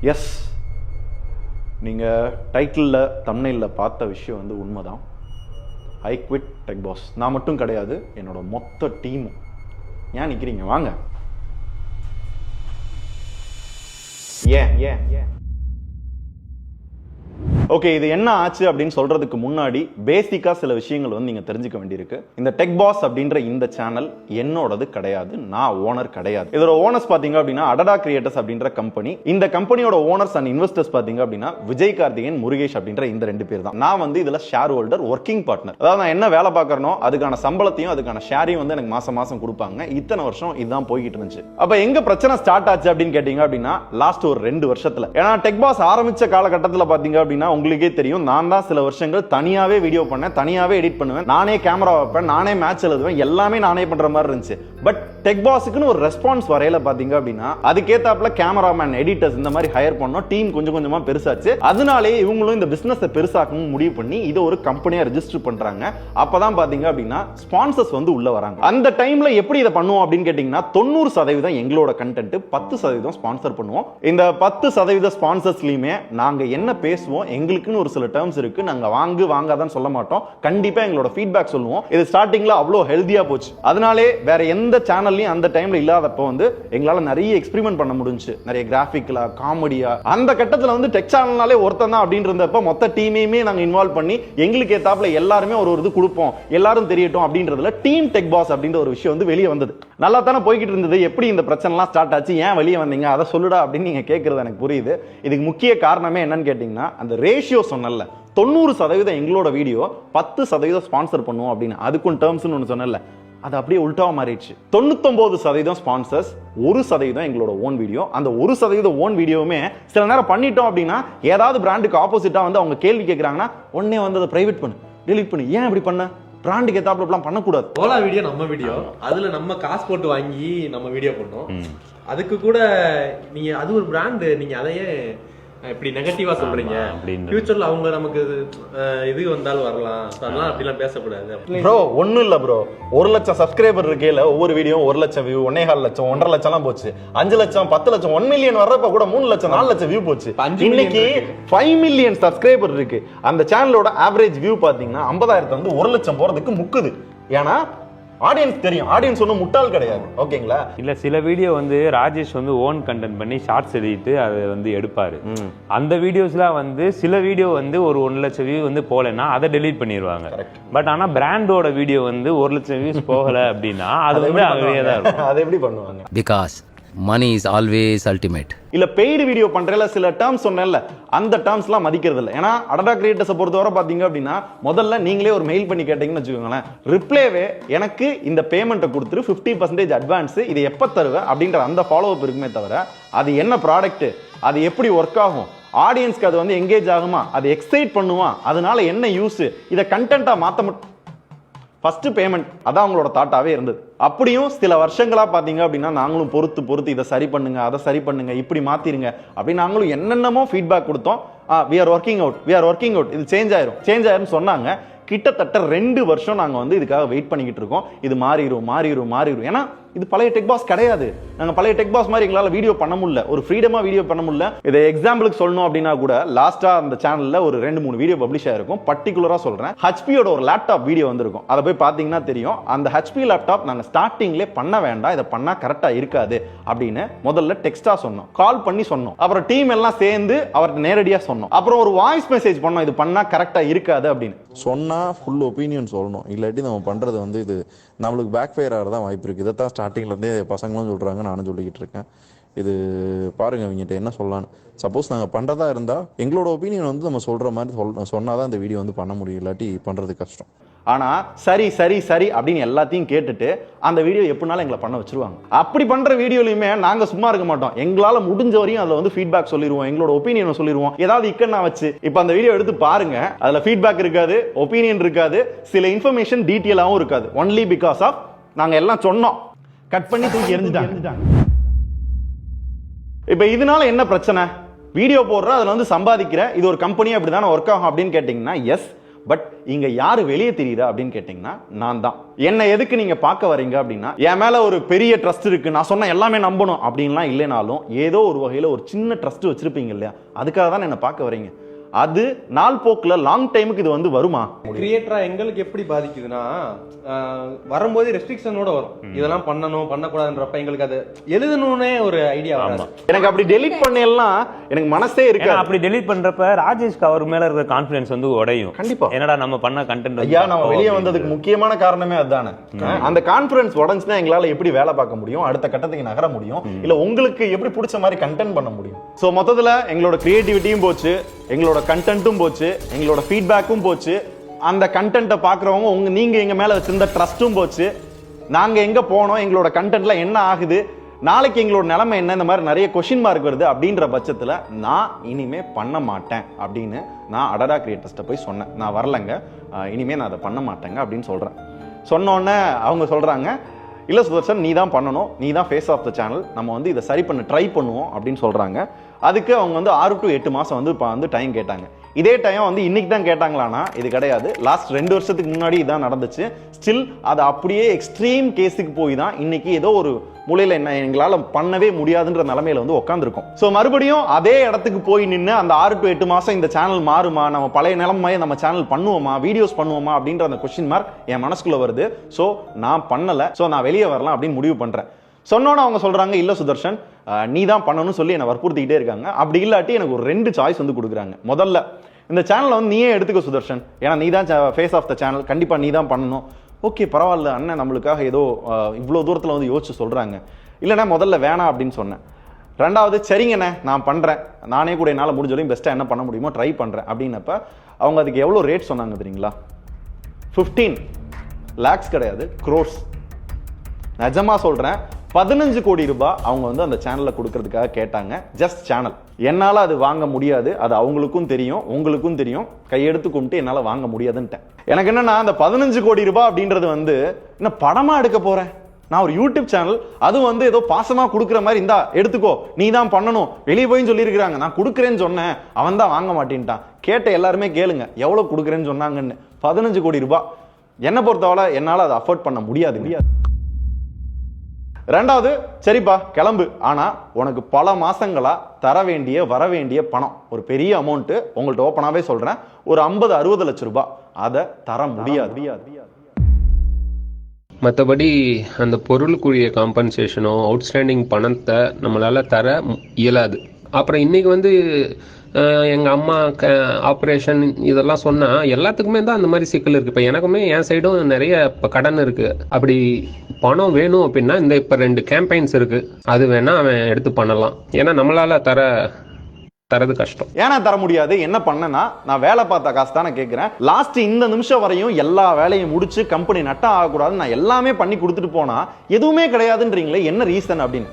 S, நீங்கள் டைட்டிலில் தம்ப்நெயிலில் பார்த்த விஷயம் வந்து உண்மைதான். I quit tech pass. நான் மட்டும் கிடையாது, என்னோட மொத்த டீமும். ஏன் நிற்கிறீங்க? வாங்க. ஏன் ஓகே, இது என்ன ஆச்சு அப்படின்னு சொல்றதுக்கு முன்னாடி பேசிக்கா சில விஷயங்கள் வந்து நீங்க தெரிஞ்சுக்க வேண்டியிருக்கு. இந்த டெக் பாஸ் அப்படின்ற இந்த சேனல் என்னோடது கிடையாது, நான் ஓனர் கிடையாது. இதோட ஓனர்ஸ் பாத்தீங்க அப்படின்னா அடடா கிரியேட்டர்ஸ் அப்படின்ற கம்பெனி. இந்த கம்பெனியோட ஓனர்ஸ் அண்ட் இன்வெஸ்டர்ஸ் பாத்தீங்க அப்படின்னா விஜய் கார்த்திகேயன், முருகேஷ் அப்படின்ற இந்த 2 பேர் தான். நான் வந்து இதுல ஷேர் ஹோல்டர், ஒர்க்கிங் பார்ட்னர். அதாவது நான் என்ன வேலை பார்க்கறனோ அதுக்கான சம்பளத்தையும் அதுக்கான ஷேரையும் வந்து எனக்கு மாசம் மாசம் கொடுப்பாங்க. இத்தனை வருஷம் இதுதான் போய்கிட்டு இருந்துச்சு. அப்ப எங்க பிரச்சனை ஸ்டார்ட் ஆச்சு அப்படின்னு கேட்டீங்க அப்படின்னா லாஸ்ட் ஒரு 2 வருஷத்துல. ஏன்னா டெக் பாஸ் ஆரம்பிச்ச காலகட்டத்தில் பாத்தீங்க அப்படின்னா உங்களுக்கே தெரியும், நான் தான் சில வருஷங்கள் தனியாவே வீடியோ பண்ணேன், தனியாவே எடிட் பண்ணுவேன், நானே கேமரா வைப்பேன், நானே மேட்ச் எழுதுவேன், எல்லாமே நானே பண்ற மாதிரி இருந்துச்சு. பட் டெக் பாஸ்க்குன்னு ஒரு ரெஸ்பான்ஸ் வரையில பாத்தீங்க அப்படின்னா அதுக்கேத்தாப்புல கேமராமேன், எடிட்டர்ஸ் இந்த மாதிரி ஹையர் பண்ணோம். டீம் கொஞ்சம் கொஞ்சமா பெருசாச்சு. அதனாலே இவங்களும் இந்த பிசினஸ் பெருசாக்கணும் முடிவு பண்ணி இதை ஒரு கம்பெனியா ரெஜிஸ்டர் பண்றாங்க. அப்பதான் பாத்தீங்க அப்படின்னா ஸ்பான்சர்ஸ் வந்து உள்ள வராங்க. அந்த டைம்ல எப்படி இதை பண்ணுவோம் அப்படின்னு கேட்டீங்கன்னா 90% எங்களோட கண்டென்ட், 10% ஸ்பான்சர் பண்ணுவோம். இந்த 10% ஸ்பான்சர்ஸ்லயுமே நாங்க என்ன பேசுவோம், எங்களுக்குன்னு ஒரு சில டேர்ம்ஸ் இருக்கு. நாங்க வாங்காதான் சொல்ல மாட்டோம். கண்டிப்பா எங்களோட ஃபீட்பேக் சொல்லுவோம். இது ஸ்டார்டிங்ல அவ்வளோ ஹெல்தியா போச்சு. அதனாலே வேற எந்த சேனல்லையும் அந்த டைம்ல இல்லாதப்போ வந்து எங்களால நிறைய எக்ஸ்பெரிமெண்ட் பண்ண முடிஞ்சு. நிறைய கிராஃபிக்கலா, காமெடியா. அந்த கட்டத்துல வந்து டெக் சேனல்னாலே ஒருத்தன் தான் அப்படின்னு இருந்தப்ப மொத்த டீமையுமே நாங்க இன்வால்வ் பண்ணி எங்களுக்கு ஏத்தாப்புல எல்லாருமே ஒரு இது கொடுப்போம், எல்லாரும் தெரியட்டும் அப்படின்றதுல டீம் டெக் பாஸ் அப்படின்ற ஒரு விஷயம் வந்து வெளியே வந்தது. நல்லா தானே போய்கிட்டு இருந்தது. எப்படி இந்த பிரச்சனை எல்லாம் ஸ்டார்ட் ஆச்சு, ஏன் வெளியே வந்தீங்க, அதை சொல்லுடா அப்படின்னு நீங்க கேட்கறது எனக்கு புரியுது. இதுக்கு முக்கிய காரணமே என்னன்னு கேட்டீங்கன்னா அந்த ரேஷியோ சொன்னல, 90% எங்களோட வீடியோ, 10% ஸ்பான்சர் பண்ணுவோம் அப்படின்னு. அதுக்கும் டேர்ம்ஸ்னு ஒன்று சொன்னல, அது அப்படியே உல்டாவா மாறிடுச்சு. 99% ஸ்பான்சர்ஸ், 1% எங்களோட ஓன் வீடியோ. அந்த 1% ஓன் வீடியோவுமே சில நேரம் பண்ணிட்டோம் அப்படின்னா ஏதாவது பிராண்டுக்கு ஆப்போசிட்டா வந்து அவங்க கேள்வி கேட்கறாங்கன்னா உடனே வந்து அதை பிரைவேட் பண்ணு, டெலீட் பண்ணு. ஏன் இப்படி பண்ண? பிராண்டுக்கு ஏத்தாப்புலாம் பண்ணக்கூடாது. ஓலா வீடியோ நம்ம வீடியோ, அதுல நம்ம காசு போட்டு வாங்கி நம்ம வீடியோ பண்ணோம். அதுக்கு கூட நீங்க அது ஒரு பிராண்ட், நீங்க அதையே இப்படி நெகட்டிவா சொல்றீங்க. ஃபியூச்சர்ல அவங்க நமக்கு இது வந்தாலும் வரலாம், அதெல்லாம் அப்படிலாம் பேசக்கூடாது. ப்ரோ ஒன்னும் இல்ல ப்ரோ, 1 லட்சம் சப்ஸ்கிரைபர் இருக்கேல, ஒவ்வொரு வீடியோ 1 லட்சம் வியூ, 1.25 லட்சம், 1.5 லட்சம் போச்சு. 5 லட்சம், 10 லட்சம், 1 மில்லியன் வர்றப்ப கூட 3 லட்சம், 4 லட்சம் வியூ போச்சு. இன்னைக்கு 5 மில்லியன் சப்ஸ்கிரைபர் இருக்கு. அந்த சேனலோட ஆவரேஜ் வியூ பாத்தீங்கன்னா 50,000 வந்து 1 லட்சம் போறதுக்கு முக்குது. ஏன்னா ஆடியன்ஸ் தெரியும், ஆடியன்ஸ் ஒன்றும் முட்டாள் கிடையாது. ஓகேங்களா? இல்ல சில வீடியோ வந்து ராஜேஷ் வந்து ஓன் கண்டென்ட் பண்ணி ஷார்ட்ஸ் எழுதிட்டு அதை வந்து எடுப்பாரு. அந்த வீடியோஸ்லாம் வந்து சில வீடியோ வந்து ஒரு 1 லட்சம் வியூ வந்து போகலன்னா அதை டெலீட் பண்ணிடுவாங்க. பட் ஆனா பிராண்டோட வீடியோ வந்து 1 லட்சம் வியூஸ் போகல அப்படின்னா அது வந்து அங்கேயே தான் இருக்கும். அதை எப்படி பண்ணுவாங்க? Because money is always ultimate. இல்ல பெய்டு வீடியோ பண்றதுல சில டேர்ம்ஸ் சொன்னேன்ல, அந்த டேர்ம்ஸ்லாம் மதிக்கிறது இல்லை. ஏன்னா அடடா கிரியேட்டர்ஸை பொறுத்தவரை பாத்தீங்க அப்படின்னா முதல்ல நீங்களே ஒரு மெயில் பண்ணி கேட்டீங்கன்னு வச்சுக்கோங்களேன், ரிப்ளேவே எனக்கு இந்த பேமெண்ட்டை கொடுத்துரு, 50% அட்வான்ஸ், இது எப்போ தருவேன் அப்படின்ற அந்த ஃபாலோ அப் இருக்குமே தவிர அது என்ன ப்ராடக்ட், அது எப்படி ஒர்க் ஆகும், ஆடியன்ஸ்க்கு அது வந்து எங்கேஜ் ஆகுமா, அது எக்ஸைட் பண்ணுமா, அதனால என்ன யூஸ், இதை கண்டென்ட்டா மாற்ற மட்டும் ஃபர்ஸ்ட் பேமெண்ட், அதான் அவங்களோட தாட்டாவே இருந்தது. அப்படியும் சில வருஷங்களா பாத்தீங்க அப்படின்னா நாங்களும் பொறுத்து இதை சரி பண்ணுங்க, அதை சரி பண்ணுங்க, இப்படி மாத்திருங்க அப்படின்னு நாங்களும் என்னென்னமோ ஃபீட்பேக் கொடுத்தோம். we are working out, இது சேஞ்ச் ஆயிரும் சொன்னாங்க. கிட்டத்தட்ட 2 வருஷம் நாங்க வந்து இதுக்காக வெயிட் பண்ணிக்கிட்டு இருக்கோம். இது மாறிடும். ஏன்னா இது பழைய டெக் பாஸ் கிடையாது. நாங்க பழைய டெக் பாஸ் மாதிரி எங்களால வீடியோ பண்ண முடியல, ஒரு ஃப்ரீடமா வீடியோ பண்ண முடியல. இதை எக்ஸாம்பிளுக்கு சொல்லணும் அப்படின்னா கூட லாஸ்டா அந்த சேனல்ல ஒரு 2-3 வீடியோ பப்ளிஷ் ஆயிருக்கும். பர்டிகுலரா சொல்றேன், ஹெச்பியோட ஒரு லேப்டாப் வீடியோ வந்திருக்கும். அதை போய் பாத்தீங்கன்னா தெரியும். அந்த ஹெச்பி லேப்டாப் நாங்க ஸ்டார்டிங்ல பண்ண வேண்டாம், இதை பண்ணா கரெக்டா இருக்காது அப்படின்னு முதல்ல டெக்ஸ்டா சொன்னோம், கால் பண்ணி சொன்னோம். அப்புறம் டீம் எல்லாம் சேர்ந்து அவர்கிட்ட நேரடியா சொன்னோம். அப்புறம் ஒரு வாய்ஸ் மெசேஜ் பண்ணோம், இது பண்ணா கரெக்டா இருக்காது அப்படின்னு சொன்னா ஃபுல் ஒப்பீனியன் சொல்லணும். இல்லாட்டி நம்ம பண்றது வந்து இது நம்மளுக்கு பேக் ஃபயர் ஆகிறதான் வாய்ப்பு இருக்கு. இதைத்தான் ஸ்டார்டிங்ல இருந்தே பசங்களும் சொல்றாங்க, நானும் சொல்லிக்கிட்டு இருக்கேன். இது பாருங்க இவங்ககிட்ட என்ன சொல்லலான்னு. சப்போஸ் நாங்கள் பண்ணுறதா இருந்தால் எங்களோட ஒப்பீனியன் வந்து நம்ம சொல்கிற மாதிரி சொன்னாதான் இந்த வீடியோ வந்து பண்ண முடியும், இல்லாட்டி பண்ணுறது கஷ்டம். ஆனா சரி அப்படின்னு எல்லாத்தையும் கேட்டுட்டு அந்த வீடியோ எப்படினாலும் எங்களை பண்ண வச்சிருவாங்க. அப்படி பண்ற வீடியோலயுமே நாங்க சும்மா இருக்க மாட்டோம். எங்களால முடிஞ்ச வரையும் அதுல வந்து ஃபீட்பேக் சொல்லிடுவோம், எங்களோட ஒப்பீனியன் சொல்லிடுவோம். ஏதாவது இக்கன்னா வச்சு இப்ப அந்த வீடியோ எடுத்து பாருங்க, அதுல ஃபீட்பேக் இருக்காது, ஒப்பீனியன் இருக்காது, சில இன்ஃபர்மேஷன் டீட்டெயிலாவும் இருக்காது. ஒன்லி பிகாஸ் ஆஃப் நாங்க எல்லாம் சொன்னோம், கட் பண்ணி தூக்கி எறிஞ்சிட்டாங்க. இப்ப இதனால என்ன பிரச்சனை? வீடியோ போடுற அதுல வந்து சம்பாதிக்கிற இது ஒரு கம்பெனி அப்படிதானே ஒர்க் ஆகும் அப்படின்னு கேட்டீங்கன்னா எஸ். பட் இங்க யாரு வெளியே தெரியுதா அப்படின்னு கேட்டீங்கன்னா நான் தான். என்ன எதுக்கு நீங்க பார்க்க வரீங்க அப்படின்னா, என் மேல ஒரு பெரிய ட்ரஸ்ட் இருக்கு, நான் சொன்ன எல்லாமே நம்பணும் அப்படின்லாம் இல்லைனாலும் ஏதோ ஒரு வகையில ஒரு சின்ன ட்ரஸ்ட் வச்சிருப்பீங்க இல்லையா, அதுக்காக தான் என்ன பார்க்க வரீங்க. அது நாள் போக்குல லாங் டைமுக்கு இது வந்து வருமா? கிரியேட்டரா எங்களுக்கு எப்படி பாதிக்குதுன்னா, வரும்போது ரெஸ்ட்ரிக்ஷனோட வரும், இதெல்லாம் பண்ணணும் பண்ணக்கூடாதுன்றப்ப எங்களுக்கு அது எழுதணும்னே ஒரு ஐடியா வரும். எனக்கு அப்படி டெலீட் பண்ணலாம் எனக்கு மனசே இருக்கு. அப்படி டெலீட் பண்றப்ப ராஜேஷ்க்கு அவர் மேல இருக்கிற கான்ஃபிடன்ஸ் வந்து உடையும். கண்டிப்பா. என்னடா நம்ம பண்ண கண்டென்ட் ஐயா நம்ம வெளியே வந்ததுக்கு முக்கியமான காரணமே அதுதானே. அந்த கான்ஃபிடன்ஸ் உடைஞ்சுனா எங்களால எப்படி வேலை பார்க்க முடியும், அடுத்த கட்டத்துக்கு நகர முடியும், இல்ல உங்களுக்கு எப்படி பிடிச்ச மாதிரி கண்டென்ட் பண்ண முடியும். சோ மொத்தத்துல எங்களோட கிரியேட்டிவிட்டியும் போச்சு, எங்களோட கண்டென்ட்டும் போச்சு, எங்களோட ஃபீட்பேக்கும் போச்சு, அந்த கண்டென்ட்டை பார்க்குறவங்க நீங்க எங்க மேல வச்சிருந்த ட்ரஸ்ட்டும் போச்சு, நாங்க எங்க போனோம், எங்களோட கண்டென்ட்ல என்ன ஆகுது, நாளைக்கு எங்களோட நிலைமை என்ன, இந்த மாதிரி நிறைய கொஸ்டின் மார்க் வருது. அப்படின்ற பட்சத்துல நான் இனிமே பண்ண மாட்டேன் அப்படின்னு நான் அடடா கிரியேட்டர்ஸ்ட்ட போய் சொன்னேன். நான் வரலங்க, இனிமே நான் அதை பண்ண மாட்டேங்க அப்படின்னு சொல்றேன். சொன்னோன்னே அவங்க சொல்றாங்க, இல்ல சுதர்ஷன் நீ தான் பண்ணணும், நீ தான் ஃபேஸ் ஆஃப் த சேனல், நம்ம வந்து இதை சரி பண்ண ட்ரை பண்ணுவோம் அப்படின்னு சொல்றாங்க. அதுக்கு அவங்க வந்து 6 to 8 மாசம் வந்து இப்போ வந்து டைம் கேட்டாங்க. இதே டைம் வந்து இன்னைக்கு தான் கேட்டாங்களான்னா இது கிடையாது, லாஸ்ட் 2 வருஷத்துக்கு முன்னாடி இதான் நடந்துச்சு. ஸ்டில் அது அப்படியே எக்ஸ்ட்ரீம் கேஸுக்கு போய் தான் இன்னைக்கு ஏதோ ஒரு மூலையில என்ன எங்களால பண்ணவே முடியாதுன்ற நிலைமையில வந்து உட்காந்துருக்கோம். ஸோ மறுபடியும் அதே இடத்துக்கு போய் நின்று அந்த 6 to 8 மாசம் இந்த சேனல் மாறுமா, நம்ம பழைய நிலைமையை நம்ம சேனல் பண்ணுவோமா, வீடியோஸ் பண்ணுவோமா அப்படின்ற அந்த கொஸ்டின் மார்க் என் மனசுக்குள்ள வருது. ஸோ நான் பண்ணல, ஸோ நான் வெளியே வரலாம் அப்படின்னு முடிவு பண்றேன். சொன்னோன்னு அவங்க சொல்றாங்க, இல்ல சுதர்ஷன் நீ தான் பண்ணணும்னு சொல்லி என்னை வற்புறுத்திக்கிட்டே இருக்காங்க. அப்படி இல்லாட்டி எனக்கு ஒரு 2 சாய்ஸ் வந்து கொடுக்குறாங்க. முதல்ல இந்த சேனலை வந்து நீயே எடுத்துக்க சுதர்ஷன், ஏன்னா நீ தான் ஃபேஸ் ஆஃப் த சேனல், கண்டிப்பா நீ தான் பண்ணணும். ஓகே பரவாயில்ல அண்ணன் நம்மளுக்காக ஏதோ இவ்வளோ தூரத்தில் வந்து யோசிச்சு சொல்றாங்க. இல்லைன்னா முதல்ல வேணாம் அப்படின்னு சொன்னேன். ரெண்டாவது சரிங்கண்ணே நான் பண்றேன், நானே கூட என்னால் முடிஞ்சவரையும் பெஸ்ட்டாக என்ன பண்ண முடியுமோ ட்ரை பண்றேன் அப்படின்னப்ப அவங்க அதுக்கு எவ்வளோ ரேட் சொன்னாங்க தெரியுங்களா? 15 lakhs கிடையாது, crores. நிஜமா சொல்றேன், 15 கோடி ரூபாய் அவங்க வந்து அந்த சேனல்ல கொடுக்கறதுக்காக கேட்டாங்க. Just channel. என்னால அது வாங்க முடியாது, அது அவங்களுக்கும் தெரியும் உங்களுக்கும் தெரியும், கையெடுத்து கும்பிட்டு என்னால வாங்க முடியாதுன்ட்டேன். எனக்கு என்னன்னா அந்த 15 கோடி ரூபாய் அப்படின்றது வந்து என்ன படமா எடுக்க போறேன், நான் ஒரு யூடியூப் சேனல், அது வந்து ஏதோ பாசமா கொடுக்குற மாதிரி, இந்தா எடுத்துக்கோ நீ தான் பண்ணணும் வெளியே போய் சொல்லியிருக்கிறாங்க, நான் கொடுக்குறேன்னு சொன்னேன், அவன் தான் வாங்க மாட்டேன்ட்டான். கேட்ட எல்லாருமே கேளுங்க எவ்வளவு கொடுக்குறேன்னு சொன்னாங்கன்னு. 15 கோடி ரூபாய் என்ன பொறுத்தவரை என்னால அதை அஃபோர்ட் பண்ண முடியாது. ரெண்டாவது சரிப்பா கிளம்பு, ஆனா உனக்கு பல மாசங்களா தர வேண்டிய வர வேண்டிய பணம் ஒரு பெரிய அமௌண்ட், உங்கள்ட்ட ஓப்பனாவே சொல்றேன், ஒரு 50-60 லட்சம் ரூபாய், அதை தர முடியாது. மற்றபடி அந்த பொருளுக்குரிய காம்பன்சேஷனோ அவுட்ஸ்டாண்டிங் பணத்தை நம்மளால தர இயலாது. அப்புறம் இன்னைக்கு வந்து எங்கள் அம்மா ஆப்ரேஷன் இதெல்லாம் சொன்னால் எல்லாத்துக்குமே தான் அந்த மாதிரி சிக்கல் இருக்குது. இப்போ எனக்குமே என் சைடும் நிறைய இப்போ கடன் இருக்குது. அப்படி பணம் வேணும் அப்படின்னா இந்த இப்போ 2 கேம்பெயின்ஸ் இருக்குது, அது வேணால் அவன் எடுத்து பண்ணலாம். ஏன்னா நம்மளால் தரது கஷ்டம். ஏன்னா தர முடியாது, என்ன பண்ணனா நான் வேலை பார்த்த காசு தானே கேட்கிறேன். லாஸ்ட் இந்த நிமிஷம் வரையும் எல்லா வேலையும் முடிச்சு கம்பெனி நட்டா ஆகக்கூடாது, நான் எல்லாமே பண்ணி கொடுத்துட்டு போனா எதுவுமே கிடையாதுன்றீங்களே, என்ன ரீசன் அப்படின்னு.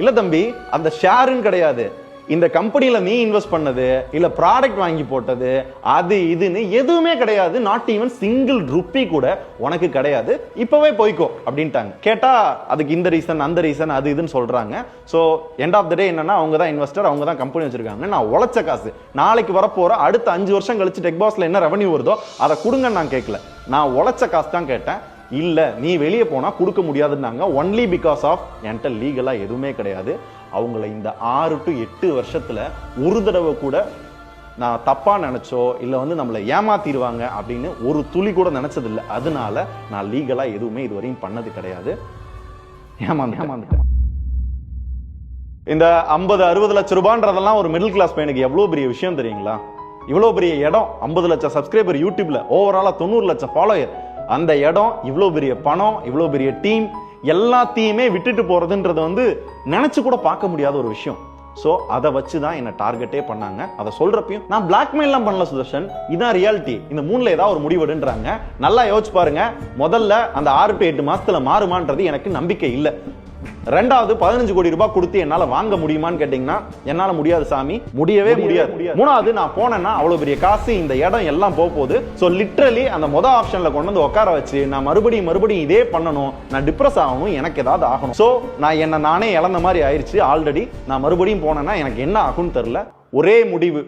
இல்ல தம்பி, அந்த ஷேருன்னு கிடையாது, இந்த கம்பெனியில நீ இன்வெஸ்ட் பண்ணது இல்ல ப்ராடக்ட் வாங்கி போட்டது அது இதுன்னு எதுவுமே கிடையாது. நாட் ஈவன் சிங்கிள் ருப்பி கூட உனக்கு கிடையாது, இப்பவே போய்க்கோ அப்படின்ட்டாங்க. கேட்டா அதுக்கு இந்த ரீசன் அந்த ரீசன் அது இதுன்னு சொல்றாங்க. ஸோ எண்ட் ஆஃப் த டே என்னன்னா அவங்க தான் இன்வெஸ்டர், அவங்க தான் கம்பெனி வச்சிருக்காங்க. நான் உழைச்ச காசு நாளைக்கு வரப்போற அடுத்த 5 வருஷம் கழிச்சு டெக் பாஸ்ல என்ன ரெவன்யூ வருதோ அதை கொடுங்கன்னு நான் கேட்கல, நான் உழைச்ச காசு தான் கேட்டேன். இல்ல நீ வெளியே போனா கொடுக்க முடியாதுன்னாங்க. ஒன்லி பிகாஸ் ஆஃப் என்கிட்ட லீகலா எதுவுமே கிடையாது. அவங்கள இந்த 6 to 8 வருஷத்துல ஒரு தடவை கூட நான் தப்பா நினைச்சோ இல்ல வந்து நம்மளை ஏமாத்திடுவாங்க அப்படின்னு ஒரு துளி கூட நினைச்சது இல்லை. அதனால நான் லீகலா எதுவுமே இதுவரையும் பண்ணது கிடையாது. ஏமாந்துட்டேன். இந்த 50-60 லட்சம் ரூபான்றதெல்லாம் ஒரு மிடில் கிளாஸ் பையனுக்கு எவ்வளவு பெரிய விஷயம் தெரியுங்களா? இவ்வளவு பெரிய இடம், 50 லட்சம் சப்ஸ்கிரைபர் யூடியூப்ல, ஓவராலா 90 லட்சம் ஃபாலோயர், அந்த இடம், இவ்வளவு பெரிய பணம், இவ்வளவு பெரிய டீம், எல்லாத்தையுமே விட்டுட்டு போறதுன்றது வந்து நினைச்சு கூட பார்க்க முடியாத ஒரு விஷயம். சோ அதை வச்சுதான் என்ன டார்கெட்டே பண்ணாங்க. அதை சொல்றப்பையும் நான் பிளாக்மெயில் எல்லாம் பண்ணல சுதர்ஷன், இதான் ரியாலிட்டி, இந்த 3ல ஏதாவது ஒரு முடிவெடுன்றாங்க. நல்லா யோசிச்சு பாருங்க, முதல்ல அந்த 6 to 8 மாசத்துல மாறுமான்றது எனக்கு நம்பிக்கை இல்லை. ரெண்டாவது 15 கோடி ரூபாய் கொடுத்து என்னால வாங்க முடியுமான்னு கேட்டீங்கன்னா என்னால முடியாது சாமி, முடியவே முடியாது. மூணாவது நான் போனேன்னா அவ்வளவு பெரிய காசு, இந்த இடம் எல்லாம் போகுது. சோ லிட்டரலி அந்த மொதல் ஆப்ஷன்ல கொண்டு வந்து உட்கார வச்சு நான் மறுபடியும் இதே பண்ணணும், நான் டிப்ரெஸ் ஆகணும், எனக்கு ஏதாவது ஆகணும். சோ நான் என்ன நானே இழந்த மாதிரி ஆயிடுச்சு ஆல்ரெடி. நான் மறுபடியும் போனேன்னா எனக்கு என்ன ஆகும்னு தெரியல. ஒரே முடிவு,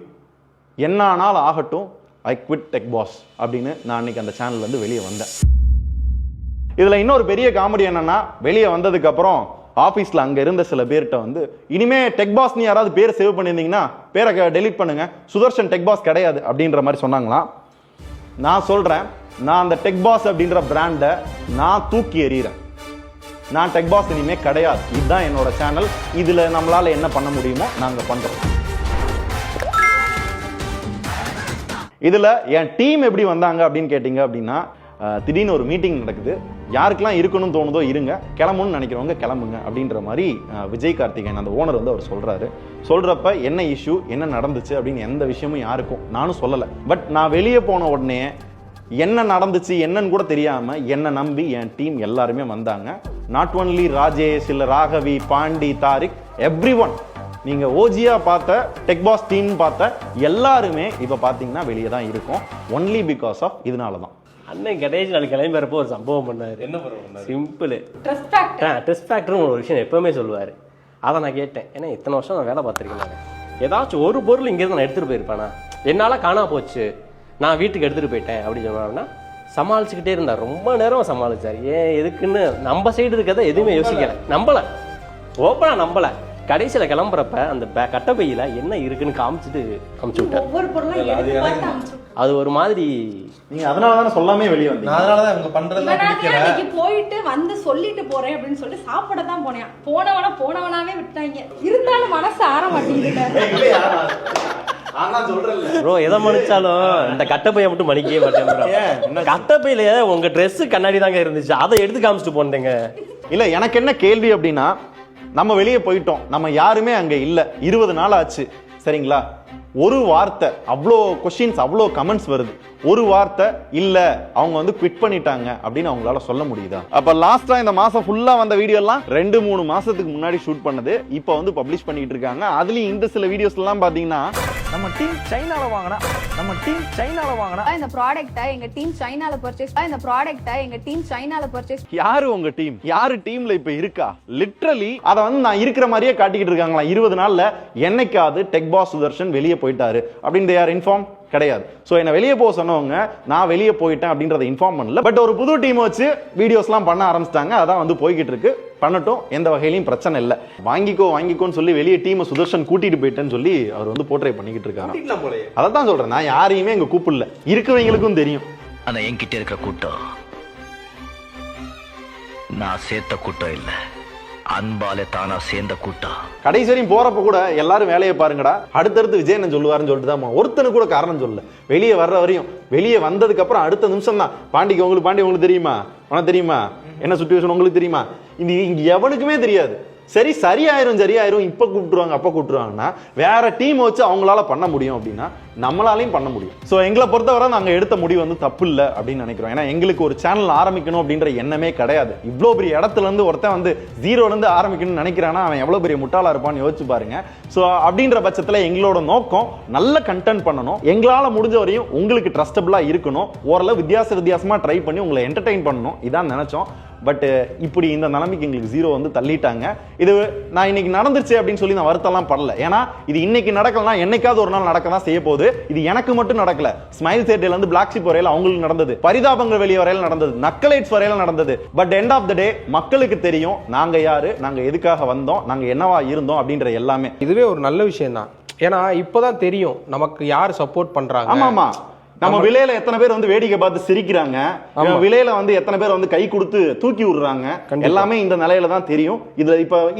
என்ன ஆனாலும் ஆகட்டும், ஐ குவிட் டெக் பாஸ் அப்படின்னு நான் அன்னைக்கு அந்த சேனல்ல இருந்து வெளியே வந்தேன். இதுல இன்னொரு பெரிய காமெடி என்னன்னா, வெளியே வந்ததுக்கு அப்புறம் ஆபீஸ்ல அங்க இருந்த சில பேர்கிட்ட வந்து, இனிமே டெக் பாஸ் நீ யாராவது பேர் சேவ் பண்ணியிருந்தீங்கன்னா பேரை டெலீட் பண்ணுங்க, சுதர்ஷன் டெக் பாஸ் கிடையாது அப்படின்ற மாதிரி சொன்னாங்களாம். நான் சொல்றேன், நான் அந்த டெக் பாஸ் அப்படின்ற பிராண்டை நான் தூக்கி எறிகிறேன். நான் டெக் பாஸ் இனிமே கிடையாது. இதுதான் என்னோட சேனல். இதுல நம்மளால என்ன பண்ண முடியுமோ நாங்க பண்றோம். இதுல என் டீம் எப்படி வந்தாங்க அப்படின்னு கேட்டீங்க அப்படின்னா, திடீர்னு ஒரு மீட்டிங் நடக்குது. யாருக்கெல்லாம் இருக்கணும்னு தோணுதோ இருங்க, கிளம்பணும்னு நினைக்கிறவங்க கிளம்புங்க அப்படின்ற மாதிரி விஜய் கார்த்திகேயன் அந்த ஓனர் வந்து அவர் சொல்றாரு. சொல்றப்ப என்ன இஷ்யூ, என்ன நடந்துச்சு அப்படின்னு எந்த விஷயமும் யாருக்கும் நானும் சொல்லலை. பட் நான் வெளியே போன உடனே என்ன நடந்துச்சு என்னன்னு கூட தெரியாம என்னை நம்பி என் டீம் எல்லாருமே வந்தாங்க. நாட் ஒன்லி ராஜேஷ், இல்ல ராகவி, பாண்டி, தாரிக், எவ்ரி ஒன். நீங்க ஓஜியா பார்த்த டெக் பாஸ் டீம் பார்த்த எல்லாருமே இப்ப பாத்தீங்கன்னா வெளியே தான் இருக்கும். ஒன்லி பிகாஸ் ஆஃப் இதனாலதான். அண்ணன் கடைசி நாள் கிளம்புறப்போ ஒரு சம்பவம் பண்ணாரு. என்ன பண்ண சிம்பிள் டெஸ்ட் ஃபேக்டர்னு ஒரு விஷயம் எப்பவுமே சொல்லுவார். அதை நான் கேட்டேன், ஏன்னா இத்தனை வருஷம் நான் வேலை பார்த்துருக்கேன். ஏதாச்சும் ஒரு பொருள் இங்கேருந்து நான் எடுத்துகிட்டு போயிருப்பேனா, என்னால் காணா போச்சு, நான் வீட்டுக்கு எடுத்துகிட்டு போயிட்டேன் அப்படின்னு சொன்னாங்கன்னா சமாளிச்சுக்கிட்டே இருந்தார். ரொம்ப நேரம் சமாளிச்சார். ஏன் எதுக்குன்னு நம்ம சைடு இருக்கிறத எதுவுமே யோசிக்கலை, நம்பலை, ஓப்பனாக நம்பலை. கடைசியில் கிளம்புறப்ப அந்த கட்டப்பையில் என்ன இருக்குன்னு காமிச்சிட்டு அமுச்சு விட்டார். அது ஒரு மாதிரி. நீங்க அதனாலதான் சொல்லாமே வெளியே வந்தீங்க. அதனாலதான் இவங்க பண்றதெல்லாம் பிடிக்கல. போயிட்டு வந்து சொல்லிட்டு போறேன் அப்படின்னு சொல்லிட்டு சாப்பிட தான் போனேன். போனவனாவே விட்டாங்க. இருந்தாலும் மனசு ஆற மாட்டேங்குது. ப்ரோ எதை மன்னிச்சாலும் இந்த கட்டப்பையை மட்டும் மன்னிக்கவே மாட்டேன். கட்டப்பையில உங்க ட்ரெஸ் கண்ணாடி தாங்க இருந்துச்சு, அதை எடுத்து காமிச்சிட்டு போனேங்க. இல்ல எனக்கு என்ன கேள்வி அப்படின்னா, நம்ம வெளியே போயிட்டோம், நம்ம யாருமே அங்க இல்ல, 20 நாள் ஆச்சு சரிங்களா. ஒரு வார்த்தை, அவ்வளோ கொஸ்டின்ஸ், அவ்வளோ கமெண்ட்ஸ் வருது, ஒரு வார்த்தை இல்ல அவங்க வந்து குவிட் பண்ணிட்டாங்க அப்படின்னு அவங்களால சொல்ல முடியுதா? அப்ப லாஸ்டா இந்த மாசம் ஃபுல்லா வந்த வீடியோ எல்லாம் 2-3 மாசத்துக்கு முன்னாடி ஷூட் பண்ணது இப்போ வந்து பப்ளிஷ் பண்ணிட்டு இருக்காங்க. அதுலயும் இந்த சில வீடியோஸ் எல்லாம் பாத்தீங்கன்னா, நம்ம டீம் சைனால வாங்கினா, நம்ம டீம் சைனால வாங்கினா, இந்த ப்ராடக்ட்டை எங்க டீம் சைனால பர்ச்சேஸ், இந்த ப்ராடக்ட்டை எங்க டீம் சைனால பர்ச்சேஸ். யாரு உங்க டீம், யாரு டீம்ல இப்ப இருக்கா? லிட்டரலி அதை வந்து நான் இருக்கிற மாதிரியே காட்டிக்கிட்டு இருக்காங்களா. 20 நாள்ல என்னைக்காவது டெக் பாஸ் சுதர்ஷன் வெளியே போயிட்டாரு அப்படின்னு யார் இன்ஃபார்ம் கிடையாது. சோ என்ன வெளியே போக சொன்னவங்க நான் வெளியே போயிட்டேன் அப்படின்றத இன்ஃபார்ம் பண்ணல. பட் ஒரு புது டீம் வச்சு வீடியோஸ்லாம் பண்ண ஆரம்பிச்சிட்டாங்க. அதான் வந்து போய்கிட்டு இருக்கு. பண்ணட்டும், எந்த வகையிலையும் பிரச்சனை இல்லை. வாங்கிக்கோன்னு சொல்லி வெளியே டீமை சுதர்ஷன் கூட்டிட்டு போயிட்டேன்னு சொல்லி அவர் வந்து போர்ட்ரே பண்ணிக்கிட்டு இருக்காரு. அதை தான் சொல்றேன், நான் யாரையுமே இங்க கூப்பிடல. இருக்கிறவங்களுக்கும் தெரியும். ஆனா என்கிட்ட இருக்கிற கூட்டம் நான் சேர்த்த கூட்டம் இல்ல, அன்பாலே தானா சேர்ந்த கூட்டம். கடைசி வரையும் போறப்ப கூட எல்லாரும் வேலையை பாருங்கடா, அடுத்தடுத்து விஜய் என்ன சொல்லுவாருன்னு சொல்லிட்டு தான் ஒருத்தனு கூட காரணம் சொல்லல. வெளியே வர்ற வரையும், வெளியே வந்ததுக்கு அப்புறம் அடுத்த நிமிஷம் தான் பாண்டி உங்களுக்கு தெரியுமா, உனக்கு தெரியுமா, என்ன சுச்சுவேஷன் உங்களுக்கு தெரியுமா, இங்க எவனுக்குமே தெரியாது. சரியாயிரும் இப்ப கூப்பிட்டுருவாங்க அப்ப கூப்பிட்டுருவாங்கன்னா வேற டீம் வச்சு அவங்களால பண்ண முடியும் அப்படின்னா நம்மளாலையும் பண்ண முடியும். சோ எங்களை பொறுத்தவரை நாங்க எடுத்த முடிவு வந்து தப்பு இல்லை அப்படின்னு நினைக்கிறோம். ஏன்னா எங்களுக்கு ஒரு சேனல் ஆரம்பிக்கணும் அப்படின்ற எண்ணமே கிடையாது. இவ்வளவு பெரிய இடத்துல இருந்து ஒருத்தன் வந்து 0ல இருந்து ஆரம்பிக்கணும்னு நினைக்கிறானா அவன் எவ்வளவு பெரிய முட்டாளா இருப்பான்னு யோசிச்சு பாருங்க. சோ அப்படின்ற பட்சத்துல எங்களோட நோக்கம் நல்ல கண்டென்ட் பண்ணணும், எங்களால முடிஞ்ச வரையும் உங்களுக்கு ட்ரஸ்டபிளா இருக்கணும், ஓரளவு வித்தியாசமா ட்ரை பண்ணி உங்களை என்டர்டெயின் பண்ணணும், இதான் நினைச்சோம். பட் இப்படி இந்த நிலைமைக்கு எங்களுக்கு 0 வந்து தள்ளிட்டாங்க. இது நான் இன்னைக்கு நடந்துருச்சு அப்படின்னு சொல்லி நான் வருத்தம்லாம் படல. ஏன்னா இது இன்னைக்கு நடக்கலனா என்னைக்காவது ஒரு நாள் நடக்க தான் செய்ய போகுது. இது எனக்கு மட்டும் நடக்கல, ஸ்மைல் தேட்டர்ல இருந்து பிளாக் ஷிப் வரையில அவங்களுக்கு நடந்தது, பரிதாபங்கள் வெளியே வரையில நடந்தது, நக்கலைட்ஸ் வரையில நடந்தது. பட் எண்ட் ஆஃப் த டே மக்களுக்கு தெரியும் நாங்க யாரு, நாங்க எதுக்காக வந்தோம், நாங்க என்னவா இருந்தோம் அப்படின்ற எல்லாமே. இதுவே ஒரு நல்ல விஷயம் தான். ஏன்னா இப்பதான் தெரியும் நமக்கு யார் சப்போர்ட் பண்றாங்க. ஆமா, நம்ம விலையில எத்தனை பேர் வந்து வேடிக்கை பார்த்து சிரிக்கிறாங்க, விலையில வந்து எத்தனை பேர் வந்து கை கொடுத்து தூக்கி விடுறாங்க, எல்லாமே இந்த நிலையில தான் தெரியும்.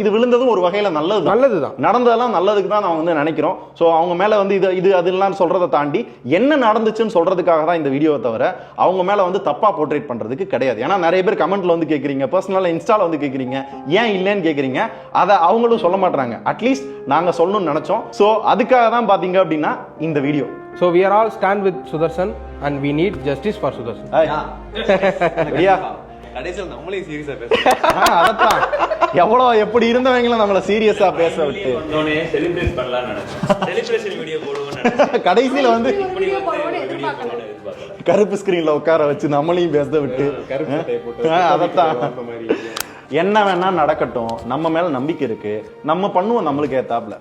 இது விழுந்ததும் ஒரு வகையில நல்லதுதான், நடந்ததெல்லாம் நல்லதுக்கு தான் நான் வந்து நினைக்கிறோம். சோ அவங்க மேல வந்து இது அதெல்லாம் சொல்றதை தாண்டி என்ன நடந்துச்சுன்னு சொல்றதுக்காக தான் இந்த வீடியோவை தவிர அவங்க மேல வந்து தப்பா போர்ட்ரேட் பண்றதுக்கு கிடையாது. ஏன்னா நிறைய பேர் கமெண்ட்ல வந்து கேக்குறீங்க, பர்சனலா இன்ஸ்டால வந்து கேக்குறீங்க, ஏன் இல்லைன்னு கேக்குறீங்க, அதை அவங்களும் சொல்ல மாட்டாங்க. அட்லீஸ்ட் நாங்க சொல்லணும்னு நினைச்சோம். சோ அதுக்காக தான் பாத்தீங்க அப்படின்னா இந்த video. So we are all stand with Sudarshan and we need justice for Sudarshan. கடைசியில நம்மளே சீரியஸா பேசுறோம். அதத்தான் எவ்வளவு எப்படி இருந்தவங்களும் நம்மள சீரியஸா பேச விட்டு செலிப்ரேட் பண்ணலாம்னு நினைச்சேன். செலிப்ரேஷன் வீடியோ போடுவோம்னு நினைச்சேன். கடைசியில வந்து கருப்பு ஸ்கிரீன்ல உட்கார வச்சு நம்மளையும் பேச விட்டு அதத்தான் என்ன வேணா நடக்கட்டும், நம்ம மேல நம்பிக்கை இருக்கு, நம்ம பண்ணுவோம் நம்மளுக்கு ஏத்தாப்ல.